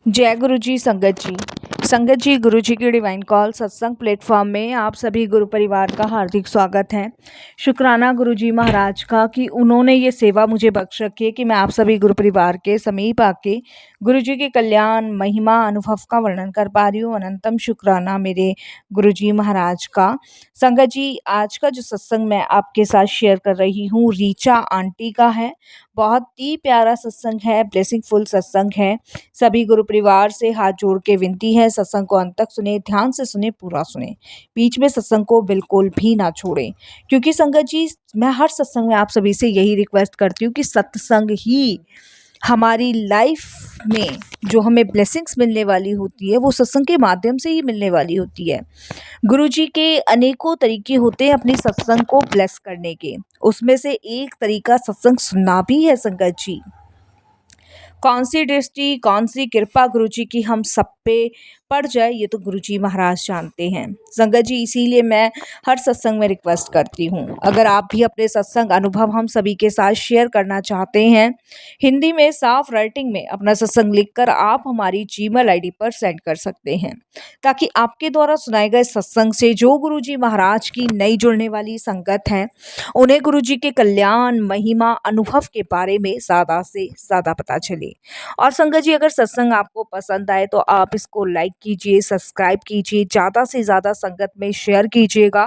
जय गुरु जी संगत जी। संगत जी, गुरु जी की डिवाइन कॉल सत्संग प्लेटफॉर्म में आप सभी गुरु परिवार का हार्दिक स्वागत है। शुक्राना गुरु जी महाराज का कि उन्होंने ये सेवा मुझे बख्श रखी है कि मैं आप सभी गुरु परिवार के समीप आके गुरु जी के कल्याण महिमा अनुभव का वर्णन कर पा रही हूँ। अनंतम शुक्राना मेरे गुरु जी महाराज का। संगत जी, आज का जो सत्संग मैं आपके साथ शेयर कर रही हूँ रीचा आंटी का है। बहुत ही प्यारा सत्संग है, ब्लेसिंग फुल सत्संग है। सभी गुरु परिवार से हाथ जोड़ के विनती है, सत्संग को अंत तक सुने, ध्यान से सुने, पूरा सुने, बीच में सत्संग को बिल्कुल भी ना छोड़ें। क्योंकि संगत जी, मैं हर सत्संग में आप सभी से यही रिक्वेस्ट करती हूँ कि सत्संग ही हमारी लाइफ में जो हमें ब्लेसिंग्स मिलने वाली होती है वो सत्संग के माध्यम से ही मिलने वाली होती है। गुरु जी के अनेकों तरीके होते हैं अपनी सत्संग को ब्लेस करने के, उसमें से एक तरीका सत्संग सुनना भी है। संगत जी, कौन सी दृष्टि, कौन सी कृपा गुरु जी की हम सब पे पड़ जाए, ये तो गुरु जी महाराज जानते हैं। संगत जी, इसीलिए मैं हर सत्संग में रिक्वेस्ट करती हूँ, अगर आप भी अपने सत्संग अनुभव हम सभी के साथ शेयर करना चाहते हैं, हिंदी में साफ राइटिंग में अपना सत्संग लिखकर आप हमारी जीमेल आईडी पर सेंड कर सकते हैं, ताकि आपके द्वारा सुनाए गए सत्संग से जो गुरु जी महाराज की नई जुड़ने वाली संगत है, उन्हें गुरु जी के कल्याण महिमा अनुभव के बारे में ज़्यादा से ज़्यादा पता चले। और संगत जी, अगर सत्संग आपको पसंद आए तो आप इसको लाइक कीजिए, सब्सक्राइब कीजिए, ज़्यादा से ज़्यादा संगत में शेयर कीजिएगा।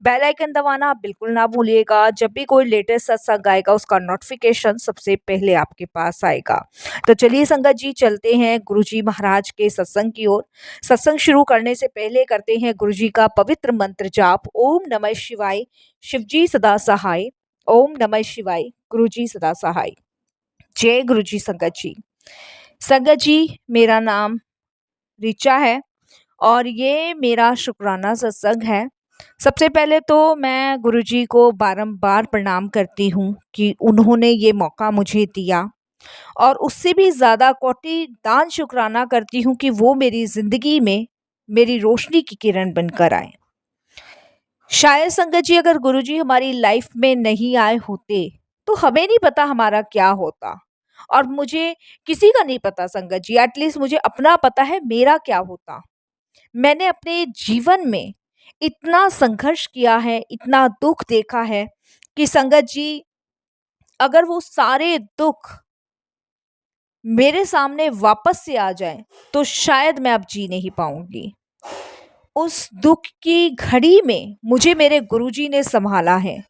बेल आइकन दबाना आप बिल्कुल ना भूलिएगा, जब भी कोई लेटेस्ट सत्संग आएगा उसका नोटिफिकेशन सबसे पहले आपके पास आएगा। तो चलिए संगत जी, चलते हैं गुरु जी महाराज के सत्संग की ओर। सत्संग शुरू करने से पहले करते हैं गुरु जी का पवित्र मंत्र जाप। ओम नमः शिवाय, शिवजी सदा सहाय। ओम नमः शिवाय, गुरु जी सदा सहाय। जय गुरु जी। संगत जी, संगत जी, मेरा नाम ऋचा है और ये मेरा शुक्राना सत्संग है। सबसे पहले तो मैं गुरु जी को बारंबार प्रणाम करती हूँ कि उन्होंने ये मौका मुझे दिया, और उससे भी ज़्यादा कोटि दान शुक्राना करती हूँ कि वो मेरी ज़िंदगी में मेरी रोशनी की किरण बनकर आए। शायद संगत जी, अगर गुरुजी हमारी लाइफ में नहीं आए होते तो हमें नहीं पता हमारा क्या होता, और मुझे किसी का नहीं पता संगत जी, एटलीस्ट मुझे अपना पता है मेरा क्या होता। मैंने अपने जीवन में इतना संघर्ष किया है, इतना दुख देखा है कि संगत जी, अगर वो सारे दुख मेरे सामने वापस से आ जाएं तो शायद मैं अब जी नहीं पाऊंगी। उस दुख की घड़ी में मुझे मेरे गुरुजी ने संभाला है,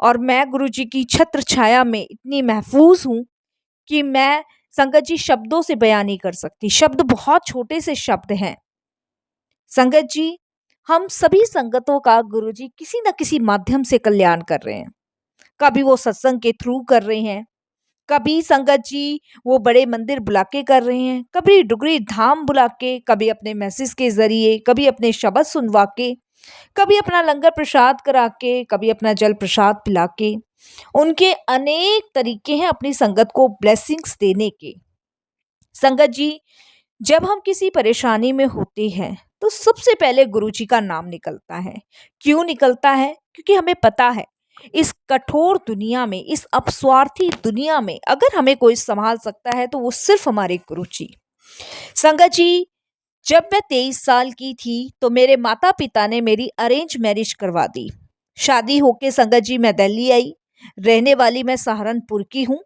और मैं गुरुजी की छत्र छाया में इतनी महफूज हूँ कि मैं संगत जी शब्दों से बयान नहीं कर सकती। शब्द बहुत छोटे से शब्द हैं। संगत जी, हम सभी संगतों का गुरुजी किसी न किसी माध्यम से कल्याण कर रहे हैं। कभी वो सत्संग के थ्रू कर रहे हैं, कभी संगत जी वो बड़े मंदिर बुला के कर रहे हैं, कभी डुगरी धाम बुला के, कभी अपने मैसेज के जरिए, कभी अपने शब्द सुनवा के, कभी अपना लंगर प्रसाद करा के, कभी अपना जल प्रसाद पिला के। उनके अनेक तरीके हैं अपनी संगत को ब्लेसिंग्स देने के। संगत जी, जब हम किसी परेशानी में होते हैं तो सबसे पहले गुरु जी का नाम निकलता है। क्यों निकलता है? क्योंकि हमें पता है इस कठोर दुनिया में, इस अपस्वार्थी दुनिया में अगर हमें कोई संभाल सकता है तो वो सिर्फ हमारे गुरु जी। संगत जी, जब मैं 23 साल की थी तो मेरे माता पिता ने मेरी अरेंज मैरिज करवा दी। शादी होके संगत जी मैं दिल्ली आई। रहने वाली मैं सहारनपुर की हूँ।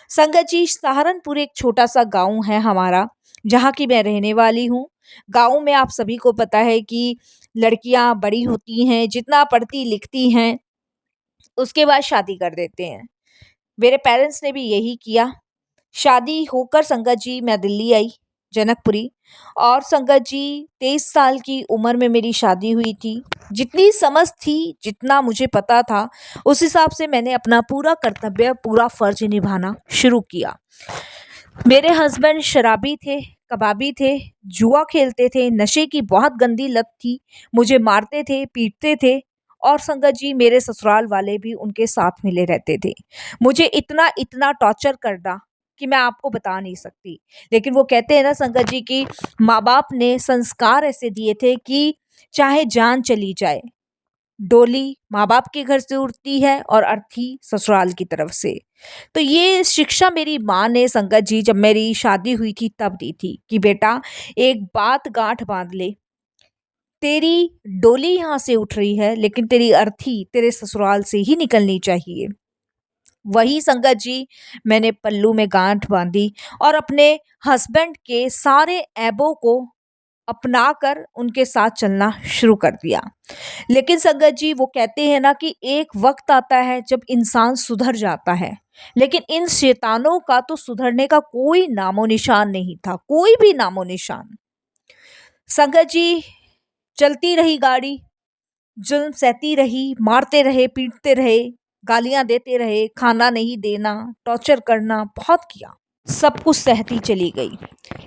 संगत जी, सहारनपुर एक छोटा सा गांव है हमारा, जहाँ की मैं रहने वाली हूँ। गांव में आप सभी को पता है कि लड़कियां बड़ी होती हैं, जितना पढ़ती लिखती हैं उसके बाद शादी कर देते हैं। मेरे पेरेंट्स ने भी यही किया। शादी होकर संगत जी मैं दिल्ली आई, जनकपुरी। और संगत जी, 23 साल की उम्र में मेरी शादी हुई थी। जितनी समझ थी, जितना मुझे पता था, उस हिसाब से मैंने अपना पूरा कर्तव्य, पूरा फर्ज निभाना शुरू किया। मेरे हस्बैंड शराबी थे, कबाबी थे, जुआ खेलते थे, नशे की बहुत गंदी लत थी, मुझे मारते थे, पीटते थे, और संगत जी मेरे ससुराल वाले भी उनके साथ मिले रहते थे। मुझे इतना इतना टॉर्चर करना कि मैं आपको बता नहीं सकती। लेकिन वो कहते हैं ना संगत जी कि माँ बाप ने संस्कार ऐसे दिए थे कि चाहे जान चली जाए डोली माँ बाप के घर से उड़ती है और अर्थी ससुराल की तरफ से। तो ये शिक्षा मेरी माँ ने संगत जी जब मेरी शादी हुई थी तब दी थी कि बेटा एक बात गांठ बांध ले, तेरी डोली यहाँ से उठ रही है लेकिन तेरी अर्थी तेरे ससुराल से ही निकलनी चाहिए। वही संगत जी मैंने पल्लू में गांठ बांधी और अपने हस्बैंड के सारे ऐबों को अपनाकर उनके साथ चलना शुरू कर दिया। लेकिन संगत जी वो कहते हैं ना कि एक वक्त आता है जब इंसान सुधर जाता है, लेकिन इन शैतानों का तो सुधरने का कोई नामो निशान नहीं था, कोई भी नामो निशान। संगत जी चलती रही गाड़ी, जुल्म सहती रही, मारते रहे, पीटते रहे, गालियां देते रहे, खाना नहीं देना, टॉर्चर करना, बहुत किया। सब कुछ सहती चली गई।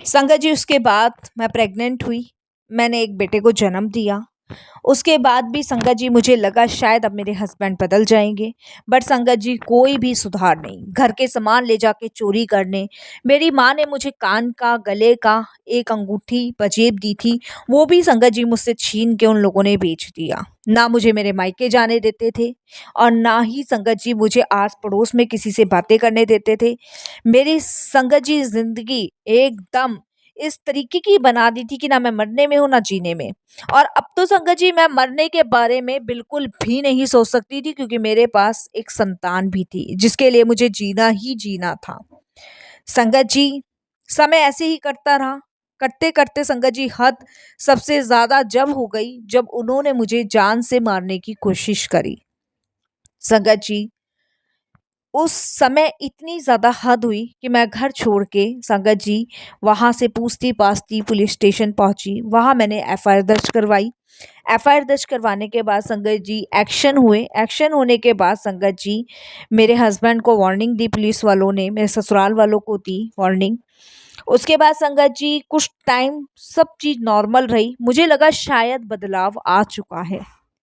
संगत जी उसके बाद मैं प्रेग्नेंट हुई, मैंने एक बेटे को जन्म दिया। उसके बाद भी संगत जी मुझे लगा शायद अब मेरे हस्बैंड बदल जाएंगे, बट संगत जी कोई भी सुधार नहीं। घर के सामान ले जाके चोरी करने, मेरी माँ ने मुझे कान का, गले का एक अंगूठी पजेब दी थी, वो भी संगत जी मुझसे छीन के उन लोगों ने बेच दिया। ना मुझे मेरे मायके जाने देते थे और ना ही संगत जी मुझे आस पड़ोस में किसी से बातें करने देते थे। मेरी संगत जी जिंदगी एकदम इस तरीके की बना दी थी कि ना मैं मरने में हूँ ना जीने में। और अब तो संगत जी मैं मरने के बारे में बिल्कुल भी नहीं सोच सकती थी, क्योंकि मेरे पास एक संतान भी थी जिसके लिए मुझे जीना ही जीना था। संगत जी समय ऐसे ही करता रहा, करते करते संगत जी हद सबसे ज्यादा जब हो गई जब उन्होंने मुझे जान से मारने की कोशिश करी। संगत जी उस समय इतनी ज़्यादा हद हुई कि मैं घर छोड़ के संगत जी वहाँ से पूछती पाछती पुलिस स्टेशन पहुँची। वहाँ मैंने एफआईआर दर्ज करवाई। एफआईआर दर्ज करवाने के बाद संगत जी एक्शन हुए। एक्शन होने के बाद संगत जी मेरे हस्बैंड को वार्निंग दी, पुलिस वालों ने मेरे ससुराल वालों को दी वार्निंग। उसके बाद संगत जी कुछ टाइम सब चीज़ नॉर्मल रही। मुझे लगा शायद बदलाव आ चुका है,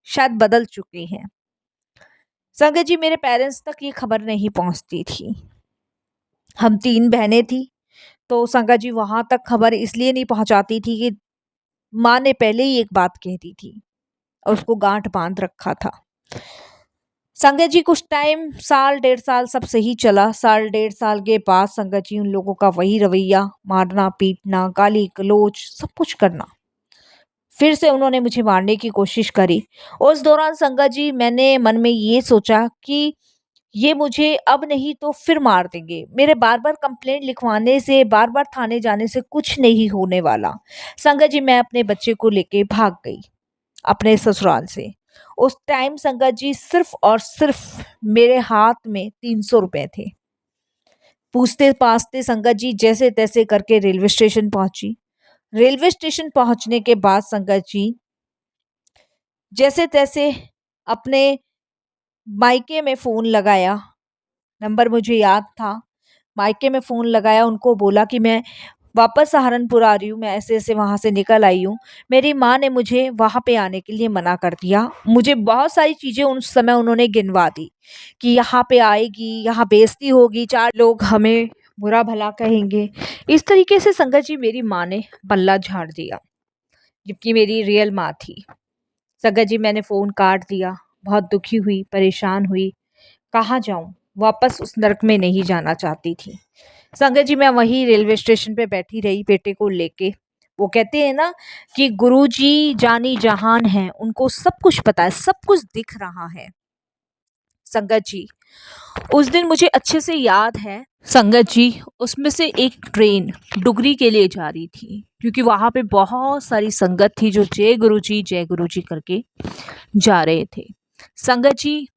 शायद बदल चुके हैं। संगत जी मेरे पेरेंट्स तक ये खबर नहीं पहुंचती थी। हम 3 बहनें थी, तो संगत जी वहाँ तक खबर इसलिए नहीं पहुँचाती थी कि माँ ने पहले ही एक बात कह दी थी और उसको गाँठ बाँध रखा था। संगत जी कुछ टाइम साल डेढ़ साल सब सही चला। साल डेढ़ साल के बाद संगत जी उन लोगों का वही रवैया, मारना, पीटना, गाली-गलौज सब कुछ करना। फिर से उन्होंने मुझे मारने की कोशिश करी। उस दौरान संगत जी मैंने मन में ये सोचा कि ये मुझे अब नहीं तो फिर मार देंगे। मेरे बार-बार कंप्लेंट लिखवाने से, बार-बार थाने जाने से कुछ नहीं होने वाला। संगत जी मैं अपने बच्चे को लेके भाग गई अपने ससुराल से। उस टाइम संगत जी सिर्फ़ और सिर्फ़ मेरे हाथ में 300 रुपए थे। पूछते-पाछते संगत जी जैसे-तैसे करके रेलवे स्टेशन पहुँची। रेलवे स्टेशन पहुँचने के बाद संगत जी जैसे-तैसे अपने मायके में फ़ोन लगाया, नंबर मुझे याद था। मायके में फ़ोन लगाया, उनको बोला कि मैं वापस सहारनपुर आ रही हूँ, मैं ऐसे-ऐसे वहाँ से निकल आई हूँ। मेरी माँ ने मुझे वहाँ पे आने के लिए मना कर दिया। मुझे बहुत सारी चीज़ें उस समय उन्होंने गिनवा दी कि यहाँ पे आएगी, यहाँ बेइज़्ज़ती होगी, 4 लोग हमें बुरा-भला कहेंगे। इस तरीके से संगत जी मेरी माँ ने पल्ला झाड़ दिया, जबकि मेरी रियल माँ थी। संगत जी मैंने फ़ोन काट दिया, बहुत दुखी हुई, परेशान हुई। कहाँ जाऊँ? वापस उस नर्क में नहीं जाना चाहती थी। संगत जी मैं वहीं रेलवे स्टेशन पे बैठी रही बेटे को लेके। वो कहते हैं ना कि गुरुजी जानी जहान है, उनको सब कुछ पता है, सब कुछ दिख रहा है। संगत जी उस दिन मुझे अच्छे से याद है, संगत जी उसमें से एक ट्रेन डुगरी के लिए जा रही थी, क्योंकि वहाँ पे बहुत सारी संगत थी जो जय गुरु जी करके जा रहे थे। संगत जी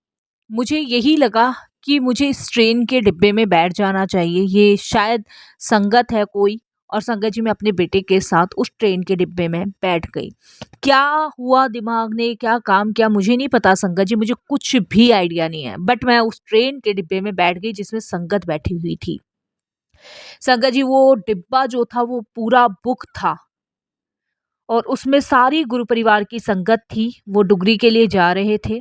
मुझे यही लगा कि मुझे इस ट्रेन के डिब्बे में बैठ जाना चाहिए, ये शायद संगत है कोई। और संगत जी मैं अपने बेटे के साथ उस ट्रेन के डिब्बे में बैठ गई। क्या हुआ दिमाग ने क्या काम किया मुझे नहीं पता संगत जी, मुझे कुछ भी आइडिया नहीं है, बट मैं उस ट्रेन के डिब्बे में बैठ गई जिसमें संगत बैठी हुई थी। संगत जी वो डिब्बा जो था वो पूरा बुक था और उसमें सारी गुरु परिवार की संगत थी, वो डुगरी के लिए जा रहे थे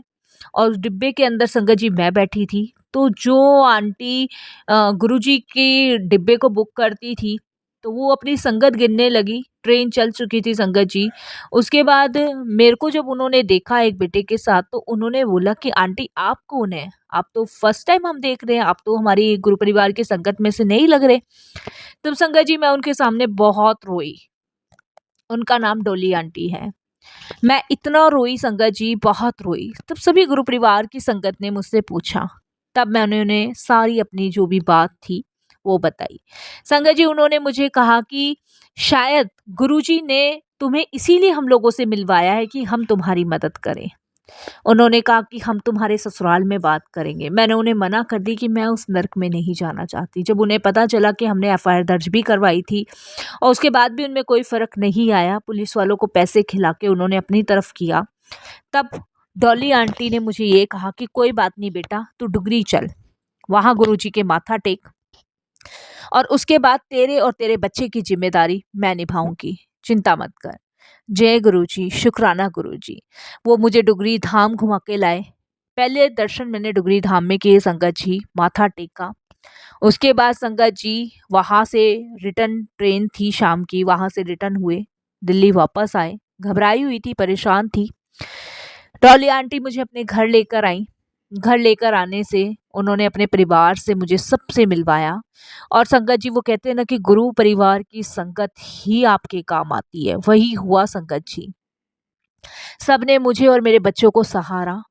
और उस डिब्बे के अंदर संगत जी मैं बैठी थी। तो जो आंटी गुरुजी के डिब्बे को बुक करती थी, तो वो अपनी संगत गिनने लगी। ट्रेन चल चुकी थी संगत जी। उसके बाद मेरे को जब उन्होंने देखा एक बेटे के साथ, तो उन्होंने बोला कि आंटी आप कौन है? आप तो फर्स्ट टाइम हम देख रहे हैं, आप तो हमारी गुरु परिवार की संगत में से नहीं लग रहे। तब संगत जी मैं उनके सामने बहुत रोई। उनका नाम डोली आंटी है। मैं इतना रोई संगत जी, बहुत रोई। तब सभी गुरु परिवार की संगत ने मुझसे पूछा। तब मैंने उन्हें सारी अपनी जो भी बात थी वो बताई। संगत जी उन्होंने मुझे कहा कि शायद गुरुजी ने तुम्हें इसीलिए हम लोगों से मिलवाया है कि हम तुम्हारी मदद करें। उन्होंने कहा कि हम तुम्हारे ससुराल में बात करेंगे। मैंने उन्हें मना कर दी कि मैं उस नर्क में नहीं जाना चाहती। जब उन्हें पता चला कि हमने एफआईआर दर्ज भी करवाई थी और उसके बाद भी उनमें कोई फ़र्क नहीं आया, पुलिस वालों को पैसे खिला के उन्होंने अपनी तरफ किया, तब डॉली आंटी ने मुझे ये कहा कि कोई बात नहीं बेटा, तू डुगरी चल, वहाँ गुरुजी के माथा टेक और उसके बाद तेरे और तेरे बच्चे की ज़िम्मेदारी मैं निभाऊँगी, चिंता मत कर। जय गुरुजी, शुक्राना गुरुजी। वो मुझे डुगरी धाम घुमा के लाए। पहले दर्शन मैंने डुगरी धाम में किए संगत जी, माथा टेका। उसके बाद संगत जी वहाँ से रिटर्न ट्रेन थी शाम की, वहाँ से रिटर्न हुए, दिल्ली वापस आए। घबराई हुई थी, परेशान थी। डॉली आंटी मुझे अपने घर लेकर आई। घर लेकर आने से उन्होंने अपने परिवार से मुझे सबसे मिलवाया और संगत जी वो कहते हैं ना कि गुरु परिवार की संगत ही आपके काम आती है, वही हुआ संगत जी। सबने मुझे और मेरे बच्चों को सहारा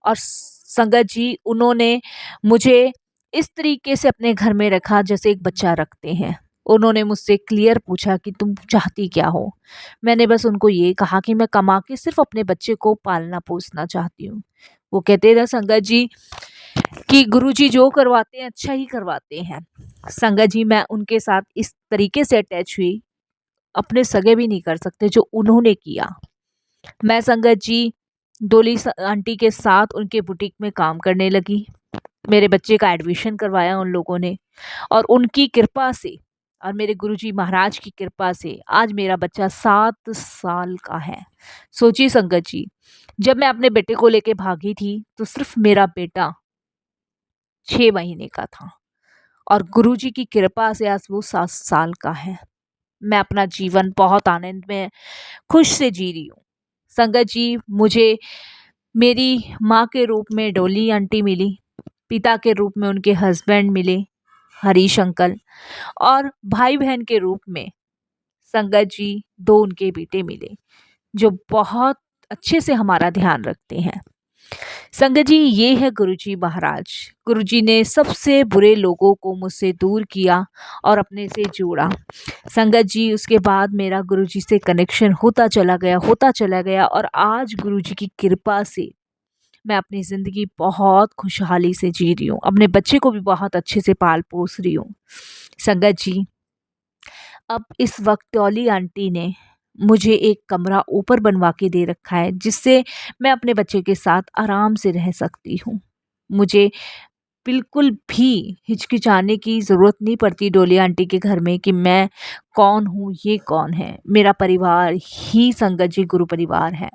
और संगत जी उन्होंने मुझे इस तरीके से अपने घर में रखा जैसे एक बच्चा रखते हैं। उन्होंने मुझसे क्लियर पूछा कि तुम चाहती क्या हो? मैंने बस उनको ये कहा कि मैं कमा के सिर्फ अपने बच्चे को पालना पोसना चाहती हूँ। वो कहते ना संगत जी कि गुरुजी जो करवाते हैं अच्छा ही करवाते हैं। संगत जी मैं उनके साथ इस तरीके से अटैच हुई, अपने सगे भी नहीं कर सकते जो उन्होंने किया। मैं संगत जी डोली आंटी के साथ उनके बुटीक में काम करने लगी। मेरे बच्चे का एडमिशन करवाया उन लोगों ने और उनकी कृपा से और मेरे गुरुजी महाराज की कृपा से आज मेरा बच्चा 7 साल का है। सोचिए संगत जी, जब मैं अपने बेटे को लेके भागी थी तो सिर्फ मेरा बेटा 6 महीने का था और गुरुजी की कृपा से आज वो 7 साल का है। मैं अपना जीवन बहुत आनंद में खुश से जी रही हूँ। संगत जी मुझे मेरी माँ के रूप में डोली आंटी मिली, पिता के रूप में उनके हस्बैंड मिले हरीश अंकल और भाई बहन के रूप में संगत जी 2 उनके बेटे मिले जो बहुत अच्छे से हमारा ध्यान रखते हैं। संगत जी ये है गुरुजी महाराज। गुरुजी ने सबसे बुरे लोगों को मुझसे दूर किया और अपने से जोड़ा। संगत जी उसके बाद मेरा गुरुजी से कनेक्शन होता चला गया और आज गुरुजी की कृपा से मैं अपनी ज़िंदगी बहुत खुशहाली से जी रही हूँ। अपने बच्चे को भी बहुत अच्छे से पाल पोस रही हूँ। संगत जी अब इस वक्त डॉली आंटी ने मुझे एक कमरा ऊपर बनवा के दे रखा है जिससे मैं अपने बच्चे के साथ आराम से रह सकती हूँ। मुझे बिल्कुल भी हिचकिचाने की ज़रूरत नहीं पड़ती डोली आंटी के घर में कि मैं कौन हूँ, ये कौन है। मेरा परिवार ही संगत जी गुरु परिवार है।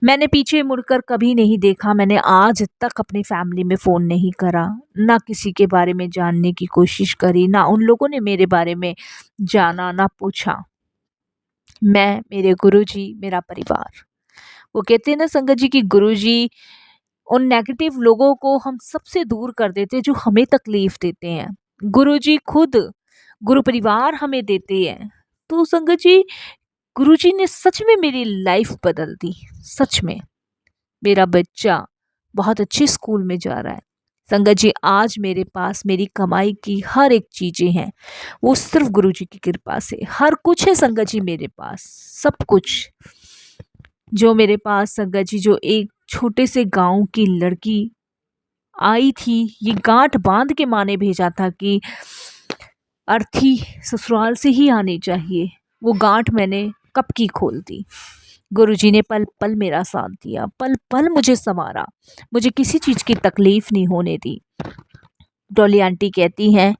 मैंने पीछे मुड़कर कभी नहीं देखा। मैंने आज तक अपनी फैमिली में फ़ोन नहीं करा, ना किसी के बारे में जानने की कोशिश करी, ना उन लोगों ने मेरे बारे में जाना, ना पूछा। मैं, मेरे गुरुजी, मेरा परिवार। वो कहते हैं ना संगत जी कि गुरुजी उन नेगेटिव लोगों को हम सबसे दूर कर देते हैं जो हमें तकलीफ़ देते हैं। गुरुजी खुद गुरु परिवार हमें देते हैं। तो संगत जी गुरुजी ने सच में मेरी लाइफ़ बदल दी, सच में। मेरा बच्चा बहुत अच्छे स्कूल में जा रहा है। संगत जी आज मेरे पास मेरी कमाई की हर एक चीज़ें हैं, वो सिर्फ गुरुजी की कृपा से। हर कुछ है संगत जी मेरे पास, सब कुछ। जो मेरे पास संगत जी जो एक छोटे से गाँव की लड़की आई थी, ये गाँठ बाँध के माँ ने भेजा था कि अर्थी ससुराल से ही आनी चाहिए। वो गाँठ मैंने कब की खोल दी। गुरुजी ने पल पल मेरा साथ दिया, पल पल मुझे संवारा, मुझे किसी चीज़ की तकलीफ़ नहीं होने दी। डॉली आंटी कहती हैं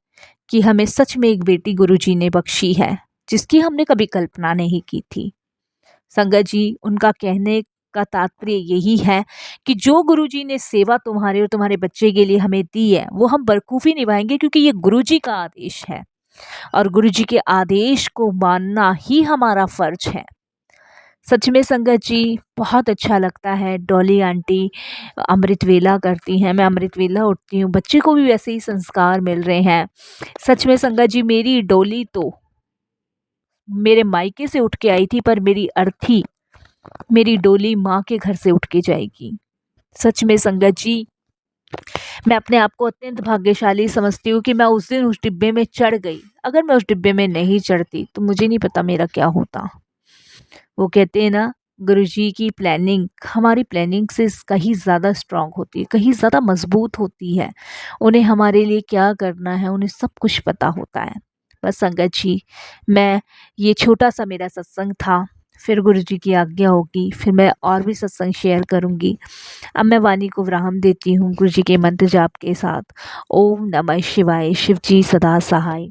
कि हमें सच में एक बेटी गुरुजी ने बख्शी है जिसकी हमने कभी कल्पना नहीं की थी। संगत जी उनका कहने का तात्पर्य यही है कि जो गुरुजी ने सेवा तुम्हारे और तुम्हारे बच्चे के लिए हमें दी है वो हम बखूबी निभाएंगे क्योंकि ये गुरुजी का आदेश है। और गुरुजी के आदेश को मानना ही हमारा फ़र्ज़ है। सच में संगत जी बहुत अच्छा लगता है। डॉली आंटी अमृत वेला करती हैं, मैं अमृत वेला उठती हूँ, बच्चे को भी वैसे ही संस्कार मिल रहे हैं। सच में संगत जी मेरी डोली तो मेरे मायके से उठ के आई थी, पर मेरी अर्थी, मेरी डोली माँ के घर से उठ के जाएगी। सच में संगत जी मैं अपने आप को अत्यंत भाग्यशाली समझती हूँ कि मैं उस दिन उस डिब्बे में चढ़ गई। अगर मैं उस डिब्बे में नहीं चढ़ती तो मुझे नहीं पता मेरा क्या होता। वो कहते हैं ना, गुरुजी की प्लानिंग हमारी प्लानिंग से कहीं ज़्यादा स्ट्रांग होती है, कहीं ज़्यादा मजबूत होती है। उन्हें हमारे लिए क्या करना है, उन्हें सब कुछ पता होता है। बस संगत जी, मैं ये छोटा-सा मेरा सत्संग था, फिर गुरुजी की आज्ञा होगी, फिर मैं और भी सत्संग शेयर करूँगी। अब मैं वाणी को विराम देती हूँ गुरुजी के मंत्र जाप के साथ। ओम नमः शिवाय, शिव जी सदा सहाय।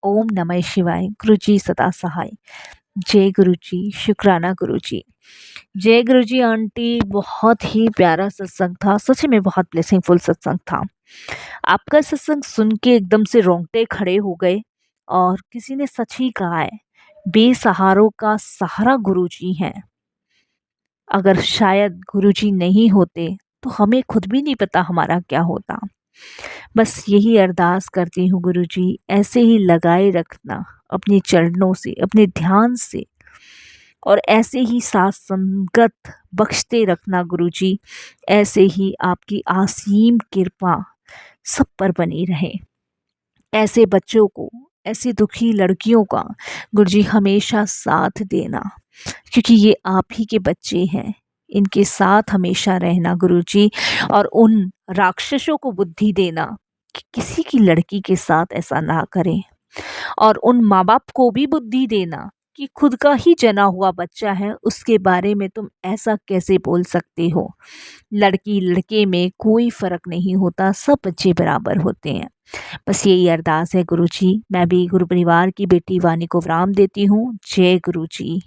ओम नमः शिवाय, गुरुजी सदा सहाय। जय गुरुजी, शुक्राना गुरुजी। जय गुरुजी आंटी, बहुत ही प्यारा सत्संग था, सच में बहुत ब्लेसिंगफुल सत्संग था। आपका सत्संग सुन के एकदम से रोंगटे खड़े हो गए, और किसी ने सच ही कहा है, बेसहारों का सहारा गुरुजी हैं। अगर शायद गुरुजी नहीं होते तो हमें खुद भी नहीं पता हमारा क्या होता। बस यही अरदास करती हूँ गुरुजी, ऐसे ही लगाए रखना अपने चरणों से, अपने ध्यान से, और ऐसे ही साथ संगत बख्शते रखना गुरुजी। ऐसे ही आपकी असीम कृपा सब पर बनी रहे। ऐसे बच्चों को, ऐसी दुखी लड़कियों का गुरुजी हमेशा साथ देना, क्योंकि ये आप ही के बच्चे हैं। इनके साथ हमेशा रहना गुरुजी, और उन राक्षसों को बुद्धि देना कि किसी की लड़की के साथ ऐसा ना करें। और उन माँ बाप को भी बुद्धि देना कि खुद का ही जना हुआ बच्चा है, उसके बारे में तुम ऐसा कैसे बोल सकते हो। लड़की लड़के में कोई फ़र्क नहीं होता, सब बच्चे बराबर होते हैं। बस यही अरदास है गुरुजी। मैं भी गुरु परिवार की बेटी वाणी को विराम देती हूँ। जय गुरुजी।